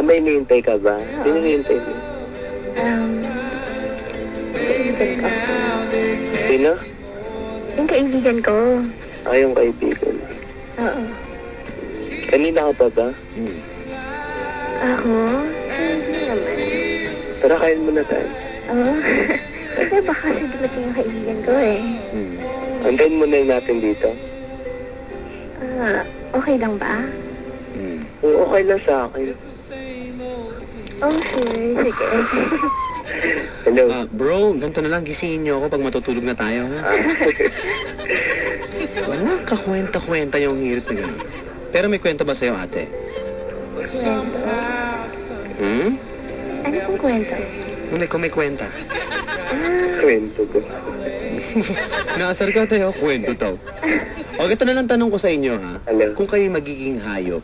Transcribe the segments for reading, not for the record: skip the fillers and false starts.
May nihintay ka ba? Sino nihintay mo? Kaibigan ko. Sino? Yung kaibigan ko. Yung kaibigan. Oo. Kanina ka pa ba? Ako? Hindi naman. Tara, kain muna tayo. Oo. Kasi baka kasi dumating yung kaibigan ko eh. Antayin muna natin dito. Okay lang ba? Okay lang sa akin. Oh, sure. Sige. Hello? Bro, ganito na lang. Gisingin niyo ako pag matutulog na tayo, ha? Walang kakwenta-kwenta yung hirit na gano'n. Pero may kwenta ba sa'yo, ate? Kwento? Ano pong kwento? Kung may kwenta. Kwento ko. Naasar ka tayo, kwento daw. O, ito na lang tanong ko sa inyo, ha? Hello? Kung kayo magiging hayop.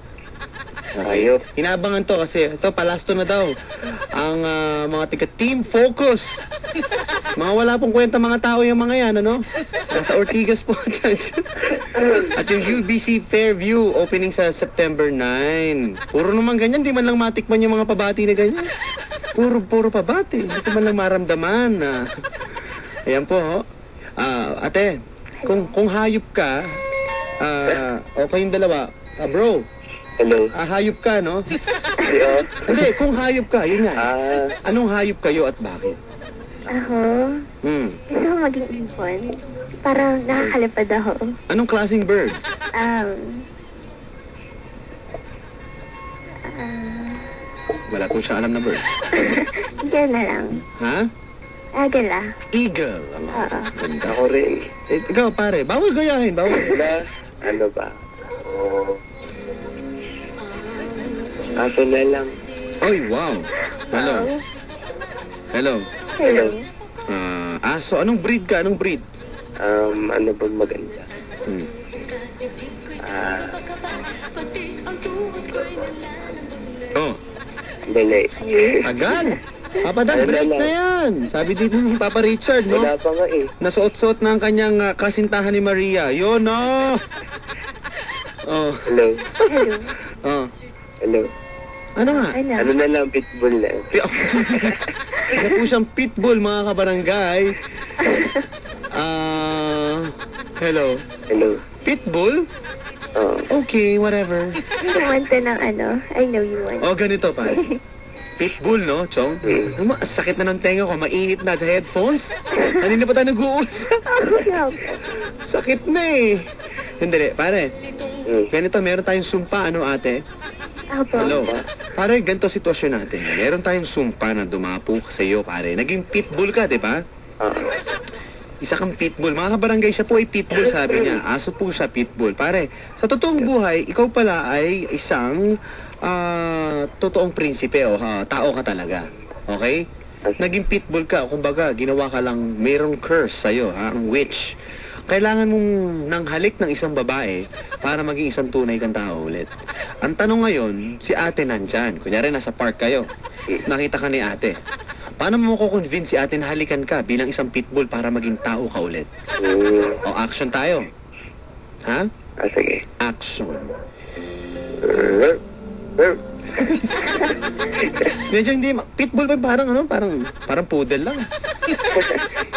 Hayop? Inaabangan to kasi ito, palasto na daw. Ang mga Team Focus. Mga wala pong kwenta mga tao yung mga yan, ano? Nasa Ortigas po. At yung UBC Fairview, opening sa September 9. Puro naman ganyan, di man lang matikman yung mga pabati na ganyan. Puro pabati. Hindi ko man lang maramdaman. Ayan po, ho. Ate, kung hayop ka, o kayong dalawa, bro, Hello? hayop ka, no? Yeah. Hindi, kung hayop ka, yun nga. Anong hayop kayo at bakit? Ako? Gusto ko maging ibon. Parang nakakalipad ako. Anong klaseng bird? Wala po siya alam na bird. Eagle na lang. Ha? Agala. Eagle. Oo. Ganda. Ako rin. Ikaw, pare, bawal gayahin, bawal. Wala. Ano ba? Aso na lang. Oy, wow. Hello. Hello. Hello. Aso, anong breed ka? Anong breed? Ano ba maganda? Oh, Dali. agad. Papa Dan, break na yan. Sabi dito ni Papa Richard, no? Wala pa nga eh. Nasuot-suot na ang kanyang kasintahan ni Maria. Yun, no? Oh, Hello? Hello. oh. Hello? Ano nga? Ano? Ano na lang, pitbull na. Isa po siyang pitbull, mga kabarangay. Hello. Hello? Pitbull? Okay, whatever. Kumanta ng ano, I know you want. Oh, ganito pa. Pitbull, no, Chong? Sakit na ng tenga ko, mainit na sa headphones. Kanina pa tayo nag-uusap. Sakit na eh. Hindi, pare. Ganito, meron tayong sumpa, ano ate? Apo. Hello. Pare, ganito sitwasyon natin. Meron tayong sumpa na dumapo sa iyo, pare. Naging pitbull ka, di ba? Isa kang pitbull. Mga kabarangay, siya po ay pitbull, sabi niya. Aso po siya, pitbull. Pare, sa totoong buhay, ikaw pala ay isang totoong prinsipe o tao ka talaga. Okay? Naging pitbull ka. Kumbaga, ginawa ka lang mayroong curse sa'yo, ang witch. Kailangan mong nang halik ng isang babae para maging isang tunay kang tao ulit. Ang tanong ngayon, si ate nandyan. Kunyari, nasa park kayo. Nakita ka ni ate. Paano mo ko-convince si ate na halikan ka bilang isang pitbull para maging tao ka ulit? O, action tayo. Ha? Sige. Action. Medyo hindi, pitbull ba parang ano? Parang poodle lang.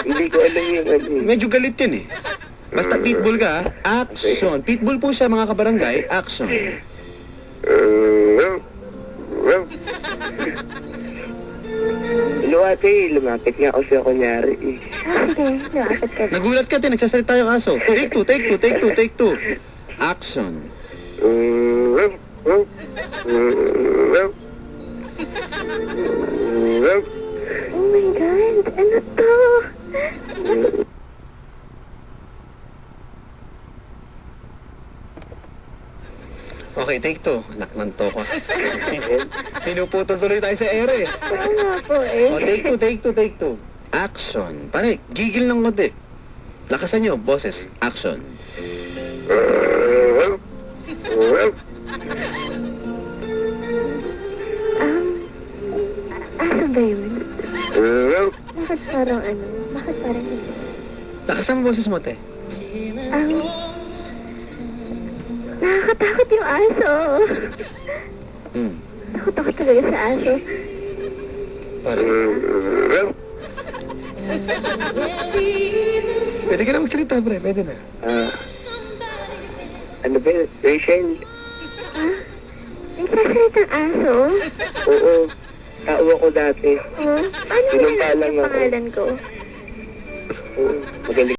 Hindi ko alam yung ano. Medyo galit yun eh. Basta pitbull ka, action. Pitbull po siya, mga kabarangay, action. Hello ate, lumapit nga ako sa'yo kunyari eh. Sige, lumapit ka. Nagulat ka din, nagsasalita yung aso. Take two, take two, take two, take two. Action. Oh my God, ano to? Okay, take two. Naknanto ko. Pinuputol tuloy tayo sa ere. Ano nga po eh? O, take two, take two, take two. Action. Pare, gigil ng konti. Lakasan nyo, boses. Action. Ano ba yun? Bakit parang ano? Bakit parang hindi? Lakasan mo boses mo, te. Nakakatakot yung aso. Takot ako talaga sa aso. Parang, pwede ka na magsalita, pre. Pwede na. Ano ba yun? Rachel? Nagsasalitang aso? Oo. Tao ako dati. Oh, paano Sinumpa nila lang yung ako. pangalan ko? Oo. Magaling